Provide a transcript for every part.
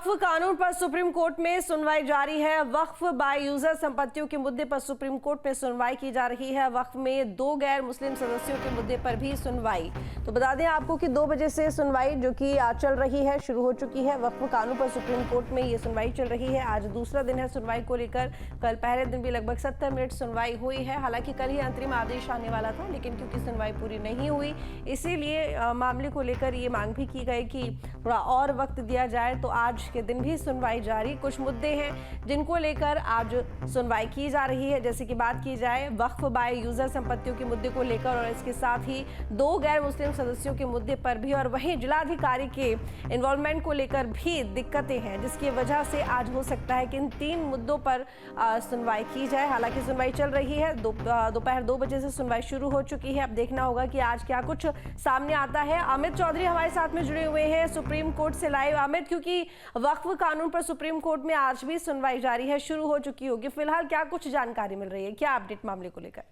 वक्फ कानून पर supreme court में सुनवाई जारी है। वक्फ बाय यूजर संपत्तियों के मुद्दे पर सुप्रीम कोर्ट में सुनवाई की जा रही है। वक्फ में 2 गैर मुस्लिम सदस्यों के मुद्दे पर भी सुनवाई। तो बता दें आपको कि 2 बजे से सुनवाई जो कि चल रही है शुरू हो चुकी है। वक्फ कानून पर सुप्रीम कोर्ट में ये सुनवाई चल रही है। आज दूसरा दिन है सुनवाई को लेकर। कल पहले दिन भी लगभग 70 मिनट सुनवाई हुई है। हालांकि कल ही अंतरिम आदेश आने वाला था, लेकिन क्योंकि सुनवाई पूरी नहीं हुई, इसीलिए मामले को लेकर ये मांग भी की गई कि थोड़ा और वक्त दिया जाए। तो आज के दिन भी सुनवाई जारी। कुछ मुद्दे हैं जिनको लेकर आज सुनवाई की जा रही है। जैसे कि बात की जाए वक्फ बाय यूजर संपत्तियों के मुद्दे को लेकर और इसके साथ ही 2 गैर मुस्लिम सदस्यों के मुद्दे पर भी, और वहीं जिलाधिकारी के इन्वॉल्वमेंट को लेकर भी दिक्कतें हैं, जिसकी वजह से आज हो सकता है कि इन 3 मुद्दों पर सुनवाई की जाए। हालांकि सुनवाई चल रही है। दोपहर 2 बजे से सुनवाई शुरू हो चुकी है। अब देखना होगा कि आज क्या कुछ सामने आता है। अमित चौधरी हमारे साथ में जुड़े हुए हैं सुप्रीम कोर्ट से लाइव। अमित, क्योंकि वक्फ कानून पर सुप्रीम कोर्ट में आज भी सुनवाई जारी है, शुरू हो चुकी होगी, फिलहाल क्या कुछ जानकारी मिल रही है, क्या अपडेट मामले को लेकर?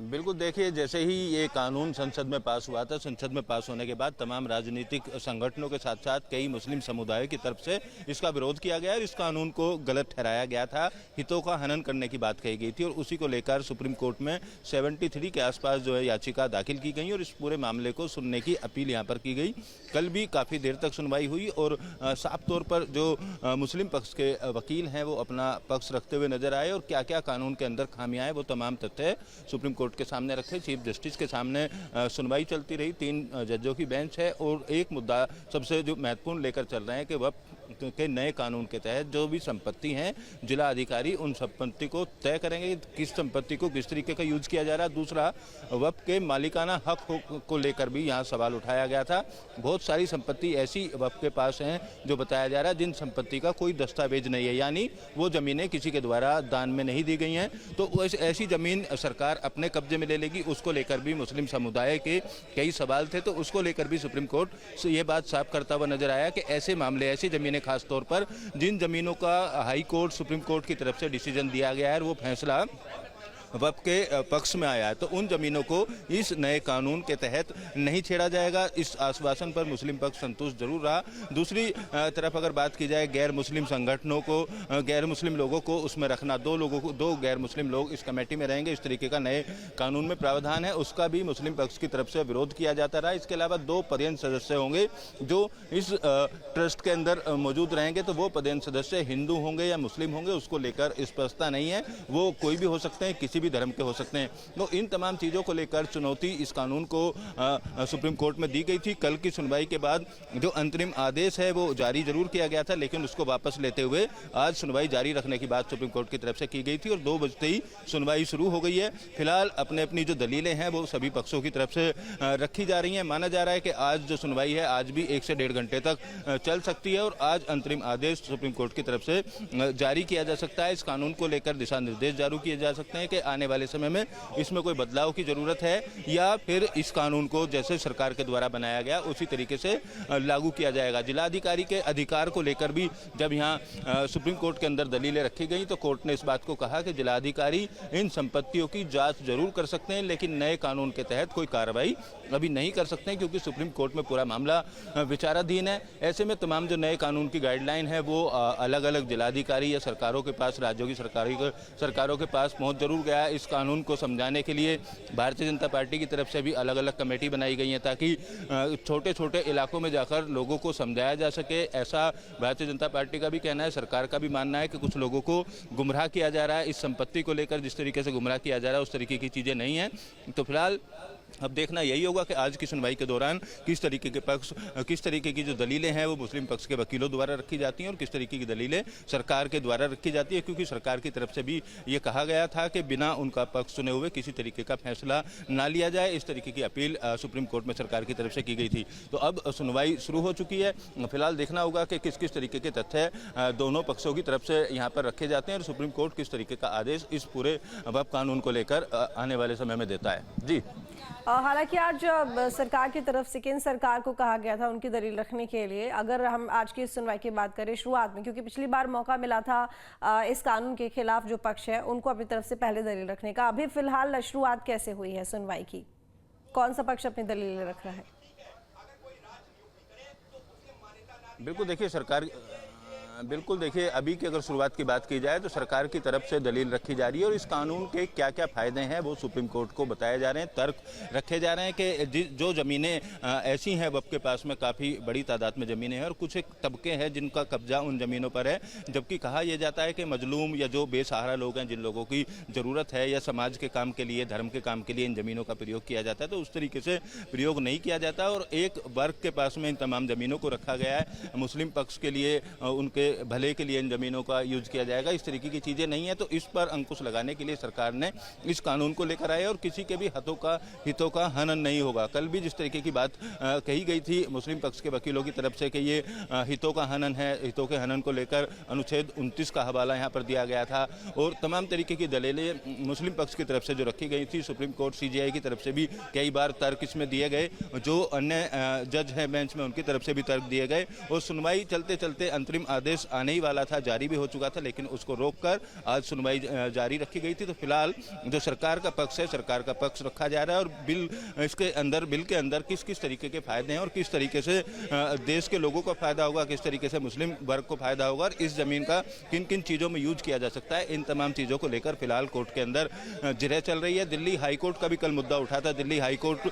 बिल्कुल, देखिए, जैसे ही ये कानून संसद में पास हुआ था, संसद में पास होने के बाद तमाम राजनीतिक संगठनों के साथ साथ कई मुस्लिम समुदायों की तरफ से इसका विरोध किया गया और इस कानून को गलत ठहराया गया था। हितों का हनन करने की बात कही गई थी और उसी को लेकर सुप्रीम कोर्ट में 73 के आसपास जो है याचिका दाखिल की गई और इस पूरे मामले को सुनने की अपील यहाँ पर की गई। कल भी काफ़ी देर तक सुनवाई हुई और साफ तौर पर जो मुस्लिम पक्ष के वकील हैं वो अपना पक्ष रखते हुए नजर आए और क्या क्या कानून के अंदर खामियां हैं वो तमाम तथ्य सुप्रीम कोर्ट के सामने रखे। चीफ जस्टिस के सामने सुनवाई चलती रही। 3 जजों की बेंच है और एक मुद्दा सबसे जो महत्वपूर्ण लेकर चल रहे हैं कि वक्फ के नए कानून के तहत जो भी संपत्ति हैं, जिला अधिकारी उन संपत्ति को तय करेंगे किस संपत्ति को किस तरीके का यूज किया जा रहा है। दूसरा, वक्फ के मालिकाना हक को लेकर भी यहाँ सवाल उठाया गया था। बहुत सारी संपत्ति ऐसी वक्फ के पास हैं जो बताया जा रहा है जिन संपत्ति का कोई दस्तावेज नहीं है, यानी वो जमीनें किसी के द्वारा दान में नहीं दी गई हैं। तो ऐसी जमीन सरकार अपने कब्जे में ले लेगी, उसको लेकर भी मुस्लिम समुदाय के कई सवाल थे। तो उसको लेकर भी सुप्रीम कोर्ट ये बात साफ करता हुआ नजर आया कि ऐसे मामले, ऐसी जमीनें खास तौर पर जिन जमीनों का हाई कोर्ट, सुप्रीम कोर्ट की तरफ से डिसीजन दिया गया है और वो फैसला वक्फ के पक्ष में आया है, तो उन जमीनों को इस नए कानून के तहत नहीं छेड़ा जाएगा। इस आश्वासन पर मुस्लिम पक्ष संतुष्ट जरूर रहा। दूसरी तरफ अगर बात की जाए गैर मुस्लिम संगठनों को, गैर मुस्लिम लोगों को उसमें रखना, 2 गैर मुस्लिम लोग इस कमेटी में रहेंगे, इस तरीके का नए कानून में प्रावधान है, उसका भी मुस्लिम पक्ष की तरफ से विरोध किया जाता रहा। इसके अलावा 2 पदेन सदस्य होंगे जो इस ट्रस्ट के अंदर मौजूद रहेंगे। तो वो पदेन सदस्य हिंदू होंगे या मुस्लिम होंगे उसको लेकर स्पष्टता नहीं है, वो कोई भी हो सकते हैं, किसी भी धर्म के हो सकते हैं। तो इन तमाम चीज़ों को लेकर चुनौती इस कानून को सुप्रीम कोर्ट में दी गई थी। कल की सुनवाई के बाद जो अंतरिम आदेश है वो जारी जरूर किया गया था, लेकिन उसको वापस लेते हुए आज सुनवाई जारी रखने की बात सुप्रीम कोर्ट की तरफ से की गई थी और 2 बजते ही सुनवाई शुरू हो गई है। फिलहाल अपनी जो दलीलें हैं वो सभी पक्षों की तरफ से रखी जा रही हैं। माना जा रहा है कि आज जो सुनवाई है आज भी 1 से 1.5 घंटे तक चल सकती है और आज अंतरिम आदेश सुप्रीम कोर्ट की तरफ से जारी किया जा सकता है। इस कानून को लेकर दिशा निर्देश जारी किए जा सकते हैं कि आने वाले समय में इसमें कोई बदलाव की जरूरत है या फिर इस कानून को जैसे सरकार के द्वारा बनाया गया उसी तरीके से लागू किया जाएगा। जिलाधिकारी के अधिकार को लेकर भी जब यहाँ सुप्रीम कोर्ट के अंदर दलीलें रखी गई तो कोर्ट ने इस बात को कहा कि जिलाधिकारी इन संपत्तियों की जांच जरूर कर सकते हैं, लेकिन नए कानून के तहत कोई कार्रवाई अभी नहीं कर सकते हैं, क्योंकि सुप्रीम कोर्ट में पूरा मामला विचाराधीन है। ऐसे में तमाम जो नए कानून की गाइडलाइन है वो अलग अलग जिलाधिकारी या सरकारों के पास, राज्यों की सरकारों के पास पहुंच जरूर गया है। इस कानून को समझाने के लिए भारतीय जनता पार्टी की तरफ से भी अलग अलग कमेटी बनाई गई है ताकि छोटे छोटे इलाकों में जाकर लोगों को समझाया जा सके। ऐसा भारतीय जनता पार्टी का भी कहना है, सरकार का भी मानना है कि कुछ लोगों को गुमराह किया जा रहा है। इस संपत्ति को लेकर जिस तरीके से गुमराह किया जा रहा है उस तरीके की चीज़ें नहीं हैं। तो फिलहाल अब देखना यही होगा कि आज की सुनवाई के दौरान किस तरीके की जो दलीलें हैं वो मुस्लिम पक्ष के वकीलों द्वारा रखी जाती हैं और किस तरीके की दलीलें सरकार के द्वारा रखी जाती है, क्योंकि सरकार की तरफ से भी ये कहा गया था कि बिना उनका पक्ष सुने हुए किसी तरीके का फैसला ना लिया जाए। इस तरीके की अपील सुप्रीम कोर्ट में सरकार की तरफ से की गई थी। तो अब सुनवाई शुरू हो चुकी है। फिलहाल देखना होगा कि किस किस तरीके के तथ्य दोनों पक्षों की तरफ से यहाँ पर रखे जाते हैं और सुप्रीम कोर्ट किस तरीके का आदेश इस पूरे वक्फ कानून को लेकर आने वाले समय में देता है। जी, हालांकि आज सरकार की तरफ से केंद्र सरकार को कहा गया था उनकी दलील रखने के लिए। अगर हम आज की सुनवाई की बात करें शुरुआत में, क्योंकि पिछली बार मौका मिला था इस कानून के खिलाफ जो पक्ष है उनको अपनी तरफ से पहले दलील रखने का, अभी फिलहाल शुरुआत कैसे हुई है सुनवाई की? कौन सा पक्ष अपनी दलीलें रख रहा है? बिल्कुल देखिए बिल्कुल देखिए, अभी की अगर शुरुआत की बात की जाए तो सरकार की तरफ से दलील रखी जा रही है और इस कानून के क्या क्या फ़ायदे हैं वो सुप्रीम कोर्ट को बताए जा रहे हैं। तर्क रखे जा रहे हैं कि जो ज़मीनें ऐसी हैं वक़्त के पास में काफ़ी बड़ी तादाद में ज़मीनें हैं और कुछ एक तबके हैं जिनका कब्जा उन ज़मीनों पर है, जबकि कहा यह जाता है कि मजलूम या जो बेसहारा लोग हैं, जिन लोगों की ज़रूरत है या समाज के काम के लिए, धर्म के काम के लिए इन ज़मीनों का प्रयोग किया जाता है, तो उस तरीके से प्रयोग नहीं किया जाता और एक वर्ग के पास में इन तमाम ज़मीनों को रखा गया है। मुस्लिम पक्ष के लिए उनके भले के लिए इन ज़मीनों का यूज किया जाएगा, इस तरीके की चीज़ें नहीं है। तो इस पर अंकुश लगाने के लिए सरकार ने इस कानून को लेकर आए और किसी के भी हितों का हनन नहीं होगा। कल भी जिस तरीके की बात कही गई थी मुस्लिम पक्ष के वकीलों की तरफ से कि ये हितों का हनन है, हितों के हनन को लेकर अनुच्छेद 29 का हवाला यहाँ पर दिया गया था और तमाम तरीके की दलीलें मुस्लिम पक्ष की तरफ से जो रखी गई थी, सुप्रीम कोर्ट CJI की तरफ से भी कई बार तर्क इसमें दिए गए, जो अन्य जज हैं बेंच में उनकी तरफ से भी तर्क दिए गए और सुनवाई चलते चलते अंतरिम आदेश आने ही वाला था, जारी भी हो चुका था, लेकिन उसको रोककर आज सुनवाई जारी रखी गई थी। तो फिलहाल जो सरकार का पक्ष है, सरकार का पक्ष रखा जा रहा है और बिल के अंदर किस किस तरीके के फायदे हैं और किस तरीके से देश के लोगों को फायदा होगा, किस तरीके से मुस्लिम वर्ग को फायदा होगा और इस जमीन का किन किन चीज़ों में यूज किया जा सकता है, इन तमाम चीज़ों को लेकर फिलहाल कोर्ट के अंदर जिरह चल रही है। दिल्ली हाई कोर्ट का भी कल मुद्दा उठा था। दिल्ली हाई कोर्ट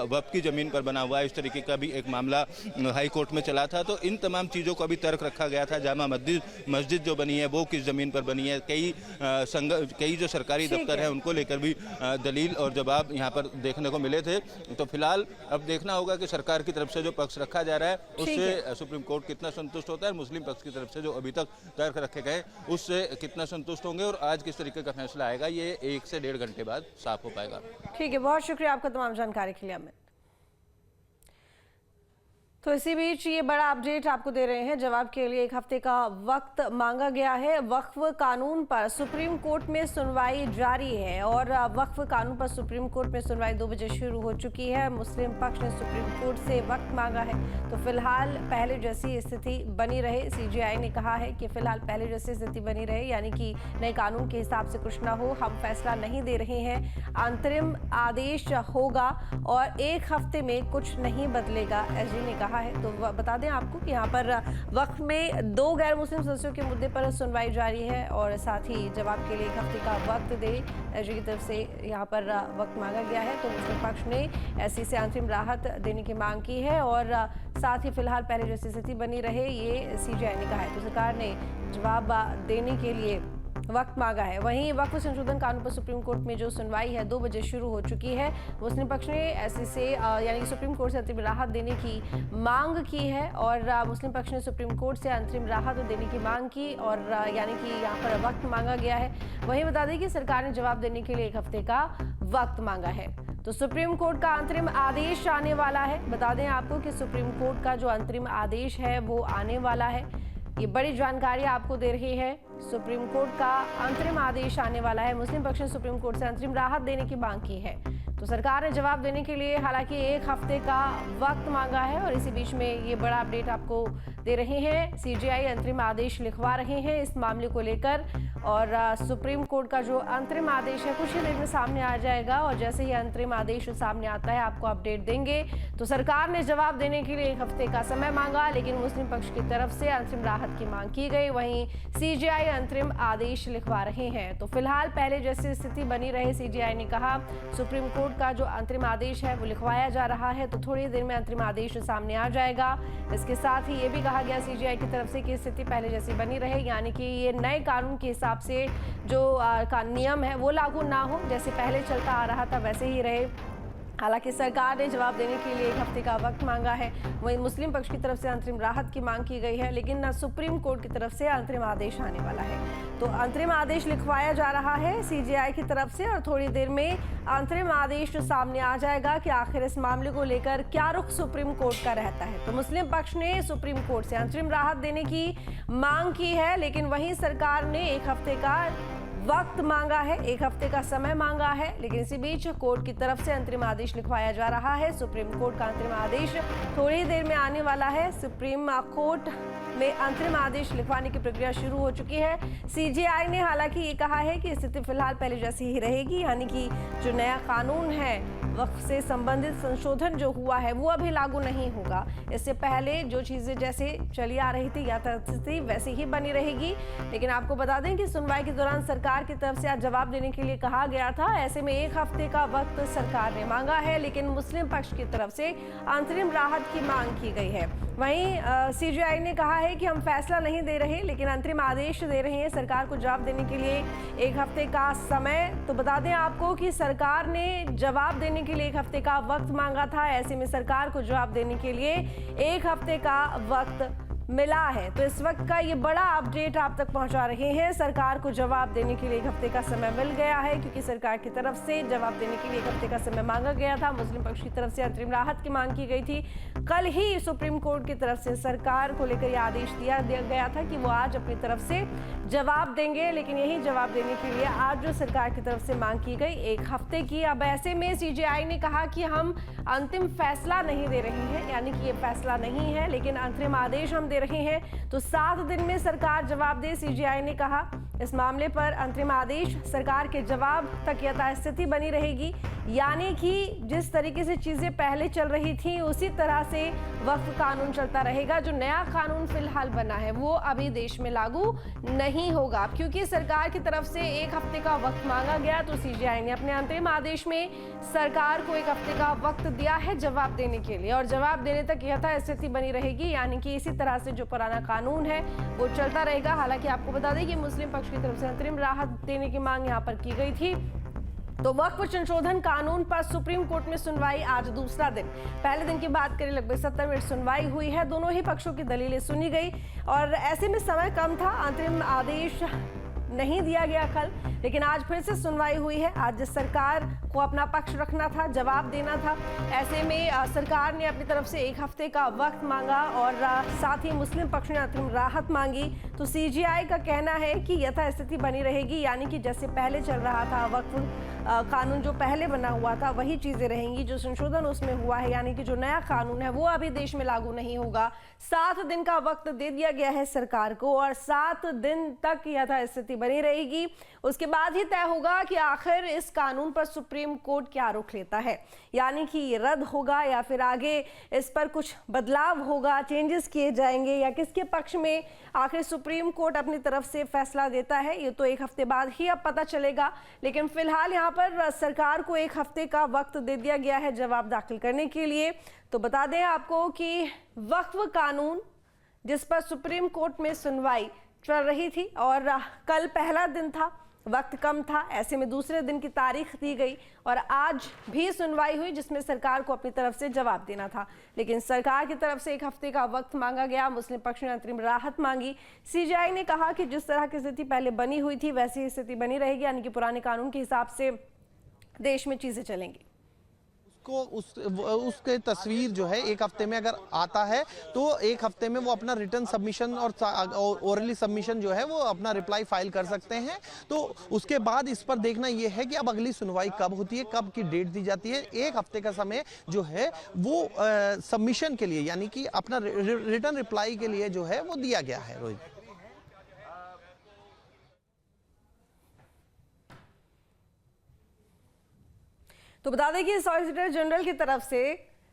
वक्फ की जमीन पर बना हुआ है, इस तरीके का भी एक मामला हाई कोर्ट में चला था। तो इन तमाम चीज़ों का भी तर्क रखा गया था। जामा मस्जिद जो बनी है वो किस ज़मीन पर बनी है, कई जो सरकारी दफ्तर हैं उनको लेकर भी दलील और जवाब यहाँ पर देखने को मिले थे। तो फिलहाल अब देखना होगा कि सरकार की तरफ से जो पक्ष रखा जा रहा है उससे सुप्रीम कोर्ट कितना संतुष्ट होता है, मुस्लिम पक्ष की तरफ से जो अभी तक तर्क रखे गए उससे कितना संतुष्ट होंगे और आज किस तरीके का फैसला आएगा, ये 1 से 1.5 घंटे बाद साफ हो पाएगा। ठीक है, बहुत शुक्रिया आपका तमाम जानकारी के लिए अमित। तो इसी बीच ये बड़ा अपडेट आपको दे रहे हैं। जवाब के लिए 1 हफ्ते का वक्त मांगा गया है। वक्फ कानून पर सुप्रीम कोर्ट में सुनवाई जारी है और वक्फ कानून पर सुप्रीम कोर्ट में सुनवाई 2 बजे शुरू हो चुकी है। मुस्लिम पक्ष ने सुप्रीम कोर्ट से वक्त मांगा है, तो फिलहाल पहले जैसी स्थिति बनी रहे। CJI ने कहा है कि फिलहाल पहले जैसी स्थिति बनी रहे, यानी कि नए कानून के हिसाब से कुछ ना हो। हम फैसला नहीं दे रहे हैं, अंतरिम आदेश होगा और 1 हफ्ते में कुछ नहीं बदलेगा, SG ने कहा है। तो बता दें आपको कि यहाँ पर वक्फ में 2 गैर मुस्लिम सदस्यों के मुद्दे पर सुनवाई जारी है और साथ ही जवाब के लिए 1 हफ्ते का वक्त दे SG की तरफ से यहाँ पर वक्त मांगा गया है। तो मुस्लिम पक्ष ने SC से अंतरिम राहत देने की मांग की है और साथ ही फिलहाल पहले जैसी स्थिति बनी रहे, ये CJI ने कहा है। तो सरकार ने जवाब देने के लिए वक्त मांगा है। वहीं वक्फ संशोधन कानून पर सुप्रीम कोर्ट में जो सुनवाई है 2 बजे शुरू हो चुकी है। मुस्लिम पक्ष ने SC से यानी सुप्रीम कोर्ट से अंतरिम राहत देने की मांग की है और मुस्लिम पक्ष ने सुप्रीम कोर्ट से अंतरिम राहत देने की मांग की और यानी कि यहाँ पर वक्त मांगा गया है। वहीं बता दें कि सरकार ने जवाब देने के लिए 1 हफ्ते का वक्त मांगा है। तो सुप्रीम कोर्ट का अंतरिम आदेश आने वाला है। बता दें आपको कि सुप्रीम कोर्ट का जो अंतरिम आदेश है वो आने वाला है। ये बड़ी जानकारी आपको दे रही है। सुप्रीम कोर्ट का अंतरिम आदेश आने वाला है। मुस्लिम पक्ष ने सुप्रीम कोर्ट से अंतरिम राहत देने की मांग की है। तो सरकार ने जवाब देने के लिए हालांकि 1 हफ्ते का वक्त मांगा है और इसी बीच में ये बड़ा अपडेट आपको दे रहे हैं। CJI अंतरिम आदेश लिखवा रहे हैं इस मामले को लेकर और सुप्रीम कोर्ट का जो अंतरिम आदेश है कुछ ही देर में सामने आ जाएगा और जैसे ही अंतरिम आदेश सामने आता है आपको अपडेट देंगे। तो सरकार ने जवाब देने के लिए 1 हफ्ते का समय मांगा, लेकिन मुस्लिम पक्ष की तरफ से अंतरिम राहत की मांग की गई। वहीं CJI अंतरिम आदेश लिखवा रहे हैं। तो फिलहाल पहले जैसी स्थिति बनी रहे, CJI ने कहा। सुप्रीम कोर्ट का जो अंतरिम आदेश है वो लिखवाया जा रहा है, तो थोड़ी देर में अंतरिम आदेश सामने आ जाएगा। इसके साथ ही ये भी कहा गया CJI की तरफ से कि स्थिति पहले जैसी बनी रहे, यानी कि ये नए कानून के हिसाब से जो का नियम है वो लागू ना हो, जैसे पहले चलता आ रहा था वैसे ही रहे। हालांकि सरकार ने जवाब देने के लिए 1 हफ्ते का वक्त मांगा है। वहीं मुस्लिम पक्ष की तरफ से अंतरिम राहत की मांग की गई है, लेकिन सुप्रीम कोर्ट की तरफ से अंतरिम आदेश आने वाला है। तो अंतरिम आदेश लिखवाया जा रहा है CJI की तरफ से और थोड़ी देर में अंतरिम आदेश सामने आ जाएगा कि आखिर इस मामले को लेकर क्या रुख सुप्रीम कोर्ट का रहता है। तो मुस्लिम पक्ष ने सुप्रीम कोर्ट से अंतरिम राहत देने की मांग की है, लेकिन वहीं सरकार ने 1 हफ्ते का वक्त मांगा है, 1 हफ्ते का समय मांगा है। लेकिन इसी बीच कोर्ट की तरफ से अंतरिम आदेश लिखवाया जा रहा है। सुप्रीम कोर्ट का अंतरिम आदेश थोड़ी देर में आने वाला है। सुप्रीम कोर्ट में अंतरिम आदेश लिखवाने की प्रक्रिया शुरू हो चुकी है। सीजेआई ने हालांकि ये कहा है कि स्थिति फिलहाल पहले जैसी ही रहेगी, यानी कि जो नया कानून है वक्फ से संबंधित संशोधन जो हुआ है वो अभी लागू नहीं होगा। इससे पहले जो चीजें जैसे चली आ रही थी यथास्थिति थी वैसी ही बनी रहेगी। लेकिन आपको बता दें कि सुनवाई के दौरान सरकार की तरफ से आज जवाब देने के लिए कहा गया था। ऐसे में 1 हफ्ते का वक्त सरकार ने मांगा है, लेकिन मुस्लिम पक्ष की तरफ से अंतरिम राहत की मांग की गई है। वहीं सीजेआई ने कहा है कि हम फैसला नहीं दे रहे, लेकिन अंतरिम आदेश दे रहे हैं सरकार को जवाब देने के लिए 1 हफ्ते का समय। तो बता दें आपको कि सरकार ने जवाब देने के लिए 1 हफ्ते का वक्त मांगा था। ऐसे में सरकार को जवाब देने के लिए 1 हफ्ते का वक्त मिला है। तो इस वक्त का ये बड़ा अपडेट आप तक पहुंचा रहे हैं। सरकार को जवाब देने के लिए 1 हफ्ते का समय मिल गया है, क्योंकि सरकार की तरफ से जवाब देने के लिए 1 हफ्ते का समय मांगा गया था। मुस्लिम पक्ष की तरफ से अंतरिम राहत की मांग की गई थी। कल ही सुप्रीम कोर्ट की तरफ से सरकार को लेकर यह आदेश दिया गया था कि वो आज अपनी तरफ से जवाब देंगे, लेकिन यही जवाब देने के लिए आज जो सरकार की तरफ से मांग की गई 1 हफ्ते की। अब ऐसे में सीजेआई ने कहा कि हम अंतिम फैसला नहीं दे रहे हैं, यानी कि ये फैसला नहीं है, लेकिन अंतरिम आदेश हम दे रहे हैं। तो 7 दिन में सरकार जवाब दे। सीजेआई ने कहा इस मामले पर अंतरिम आदेश सरकार के जवाब तक यथास्थिति बनी रहेगी, यानी कि जिस तरीके से चीजें पहले चल रही थी उसी तरह से वक्फ कानून चलता रहेगा। जो नया कानून फिलहाल बना है वो अभी देश में लागू नहीं होगा। क्योंकि सरकार की तरफ से 1 हफ्ते का वक्त मांगा गया, तो सीजेआई ने अपने अंतरिम आदेश में सरकार को 1 हफ्ते का वक्त दिया है जवाब देने के लिए, और जवाब देने तक यथास्थिति बनी रहेगी, यानी कि इसी तरह से जो पुराना कानून है वो चलता रहेगा। हालांकि आपको बता दें कि मुस्लिम पक्ष की तरफ से अंतरिम राहत देने की मांग यहाँ पर की गई थी। तो वक्फ संशोधन कानून पर सुप्रीम कोर्ट में सुनवाई आज दूसरा दिन। पहले दिन की बात करें, लगभग 70 मिनट सुनवाई हुई है। दोनों ही पक्षों की दलीलें सुनी गई और ऐसे में समय कम था, अंतरिम आदेश नहीं दिया गया कल, लेकिन आज फिर से सुनवाई हुई है। आज सरकार को अपना पक्ष रखना था, जवाब देना था। ऐसे में सरकार ने अपनी तरफ से 1 हफ्ते का वक्त मांगा और साथ ही मुस्लिम पक्ष ने अंतरिम राहत मांगी। तो सीजेआई का कहना है कि यथास्थिति बनी रहेगी, यानी कि जैसे पहले चल रहा था वक्फ कानून जो पहले बना हुआ था वही चीजें रहेंगी। जो संशोधन उसमें हुआ है, यानी कि जो नया कानून है वो अभी देश में लागू नहीं होगा। 7 दिन का वक्त दे दिया गया है सरकार को और 7 दिन तक यथास्थिति बनी रहेगी। उसके बाद ही तय होगा कि आखिर इस कानून पर सुप्रीम कोर्ट क्या रुख लेता है, यानी कि ये रद्द होगा या फिर आगे इस पर कुछ बदलाव होगा, चेंजेस किए जाएंगे, या किसके पक्ष में आखिर सुप्रीम कोर्ट अपनी तरफ से फैसला देता है। ये तो 1 हफ्ते बाद ही अब पता चलेगा। लेकिन फिलहाल यहाँ पर सरकार को 1 हफ्ते का वक्त दे दिया गया है जवाब दाखिल करने के लिए। तो बता दें आपको कि वक्फ कानून जिस पर सुप्रीम कोर्ट में सुनवाई चल रही थी और कल पहला दिन था, वक्त कम था, ऐसे में दूसरे दिन की तारीख दी गई और आज भी सुनवाई हुई जिसमें सरकार को अपनी तरफ से जवाब देना था। लेकिन सरकार की तरफ से 1 हफ्ते का वक्त मांगा गया, मुस्लिम पक्ष ने अंतरिम राहत मांगी। सीजेआई ने कहा कि जिस तरह की स्थिति पहले बनी हुई थी वैसी ही स्थिति बनी रहेगी, यानी कि पुराने कानून के हिसाब से देश में चीजें चलेंगी। उसके तस्वीर जो है 1 हफ्ते में अगर आता है तो 1 हफ्ते में वो अपना रिटर्न सबमिशन और ओरली सबमिशन जो है वो अपना रिप्लाई फाइल कर सकते हैं। तो उसके बाद इस पर देखना ये है कि अब अगली सुनवाई कब होती है, कब की डेट दी जाती है। 1 हफ्ते का समय जो है वो सबमिशन के लिए, यानी कि अपना रिटर्न रिप्लाई के लिए जो है वो दिया गया है। रोहित, तो बता दें कि सॉलिसिटर जनरल की तरफ से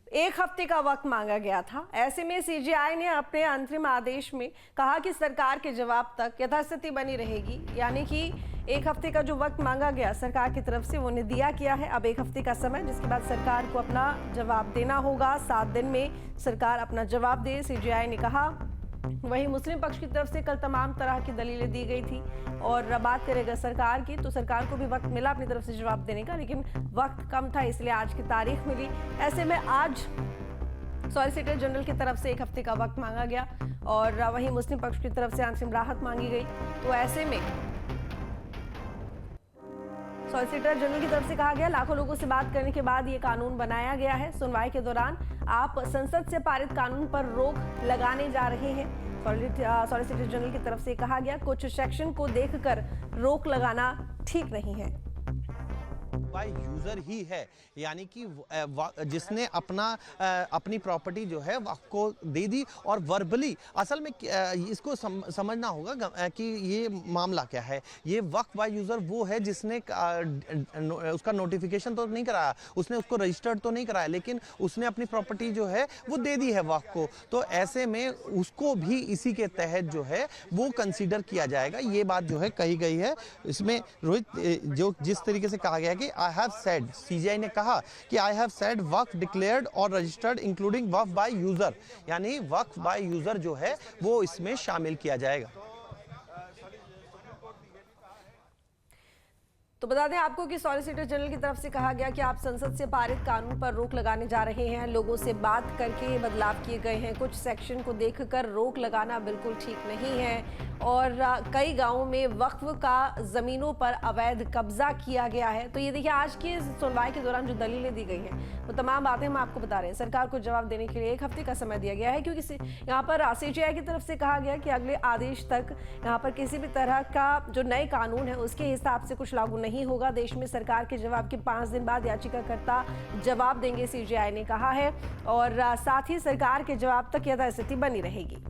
1 हफ्ते का वक्त मांगा गया था। ऐसे में सीजेआई ने अपने अंतरिम आदेश में कहा कि सरकार के जवाब तक यथास्थिति बनी रहेगी, यानी कि 1 हफ्ते का जो वक्त मांगा गया सरकार की तरफ से वो ने दिया किया है। अब 1 हफ्ते का समय, जिसके बाद सरकार को अपना जवाब देना होगा। 7 दिन में सरकार अपना जवाब दे, सीजेआई ने कहा। वहीं मुस्लिम पक्ष की तरफ से कल तमाम तरह की दलीलें दी गई थी और बात करेगा सरकार की, तो सरकार को भी वक्त मिला अपनी तरफ से जवाब देने का, लेकिन वक्त कम था इसलिए आज की तारीख मिली। ऐसे में आज सॉलिसिटर जनरल की तरफ से 1 हफ्ते का वक्त मांगा गया और वहीं मुस्लिम पक्ष की तरफ से अंतरिम राहत मांगी गई। तो ऐसे में सॉलिसिटर जनरल की तरफ से कहा गया, लाखों लोगों से बात करने के बाद ये कानून बनाया गया है। सुनवाई के दौरान आप संसद से पारित कानून पर रोक लगाने जा रहे हैं। सॉलिसिटर जनरल की तरफ से कहा गया, कुछ सेक्शन को देखकर रोक लगाना ठीक नहीं है। बाय यूजर ही है, यानी कि जिसने अपनी प्रॉपर्टी जो है वक्फ को दे दी। और वर्बली असल में इसको समझना होगा कि ये मामला क्या है। ये वक्फ बाय यूजर वो है जिसने उसका नोटिफिकेशन तो नहीं कराया, उसने उसको रजिस्टर्ड तो नहीं कराया, लेकिन उसने अपनी प्रॉपर्टी जो है वो दे दी है वक्फ को। तो ऐसे में उसको भी इसी के तहत जो है वो कंसीडर किया जाएगा। ये बात जो है कही गई है इसमें रोहित, जो जिस तरीके से कहा गया कि आई हैव सेड, सीजीआई ने कहा कि I have said waqf declared और registered including waqf by user, यानी वक्फ बाय यूजर जो है वो इसमें शामिल किया जाएगा। तो बता दें आपको कि सॉलिसिटर जनरल की तरफ से कहा गया कि आप संसद से पारित कानून पर रोक लगाने जा रहे हैं। लोगों से बात करके बदलाव किए गए हैं। कुछ सेक्शन को देखकर रोक लगाना बिल्कुल ठीक नहीं है। और कई गांवों में वक्फ का जमीनों पर अवैध कब्जा किया गया है। तो ये देखिए, आज की सुनवाई के दौरान जो दलीलें दी गई हैं वो तमाम बातें हम आपको बता रहे हैं। सरकार को जवाब देने के लिए 1 हफ्ते का समय दिया गया है, क्योंकि यहाँ पर सीजीआई की तरफ से कहा गया कि अगले आदेश तक यहाँ पर किसी भी तरह का जो नए कानून है उसके हिसाब से कुछ लागू नहीं होगा। देश में सरकार के जवाब के 5 दिन बाद याचिकाकर्ता जवाब देंगे, सीजीआई ने कहा है। और साथ ही सरकार के जवाब तक यथास्थिति बनी रहेगी।